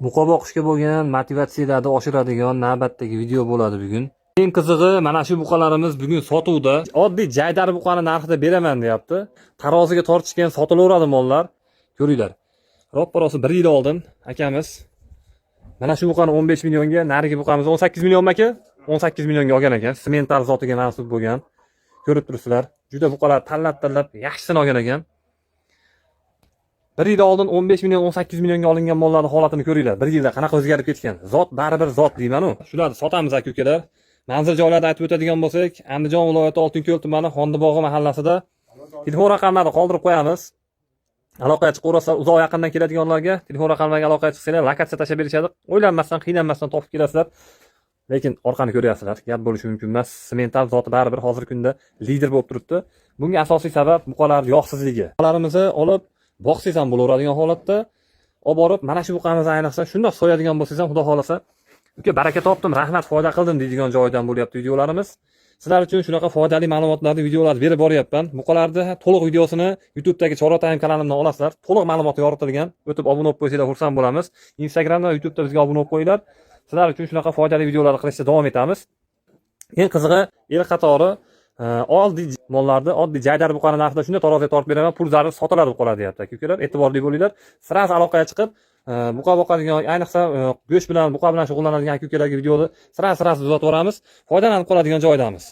Buqa boqishga bo'lgan motivatsiyalarni oshiradigan navbatdagi video bo'ladi bugun. Eng qizig'i, mana shu buqalarimiz bugun sotuvda. Oddiy jaydar buqani narxida beraman deyapti. Taroziga tortishgan sotilaveradi mollar. Ko'ringlar. Ropparosi 1 yil oldin akamiz mana shu buqani 15 millionga, narigi buqamiz 18 millionmi aka? 18 millionga olgan ekan. Semental zotiga mansub bo'lgan. Ko'rib turibsizlar. Juda buqalar tanlab yaxshisini olgan ekan. 1 yil oldin 15 million 18 millionga olingan mollarning holatini ko'ringlar. 1 yilda qanaqa o'zgarib ketgan. Zot baribir zot deyman-ku. Shularni sotamiz aka-ukalar. Manzil joylarni aytib o'tadigan bo'lsak, Andijon viloyati Oltinko'l tumani Xondibog'i mahallasida telefon raqamlarini qoldirib qo'yamiz. Aloqaga chiqaverasizlar, uzoq yaqindan keladiganlarga telefon raqamlariga aloqaga chiqsanglar, lokatsiya tashlab berishadi. O'ylanmasdan, qiynalmasdan topib kelasizlar. Lekin orqani ko'ryapsizlar, gap bo'lishi mumkin emas. Semental zoti baribir hozirgi kunda lider bo'lib turibdi. Bunga asosiy sabab buqalar yog'sizligi. Buqalarimizni olib boqsangiz ham bo'laveradigan holatda olib borib, mana shu buqamizni ayniqsa shundoq so'yadigan bo'lsangiz ham, xudo xolasa, uka baraka topdim, rahmat, foyda qildim deydigan joydan bo'lyapti videolarimiz. Sizlar uchun shunaqa foydali ma'lumotlarni, videolarni berib boryapman. Buqalarni to'liq videosini YouTube'dagi Chorva Time kanalimdan olasizlar. To'liq ma'lumot yoritilgan. O'tib obuna bo'lib qo'ysanglar xursand bo'lamiz. Instagramda va YouTube'da bizga obuna bo'lib qo'yinglar. Sizlar uchun shunaqa foydali videolarni qilishda davom etamiz. Eng qizig'i, el qatori oddiy mollarni, oddiy jaydar buqani narxida shunday taroziga tortib beraman, pul zarur sotiladi buqalar deyapti aka-ukalar. E'tiborli bo'linglar. Siz aloqaga chiqib, buqa boqadigan, ayniqsa go'sht bilan, buqa bilan shug'ullanadigan aka-ukalarga videoni siz uzatib boramiz. Foydalanib qoladigan joydamiz.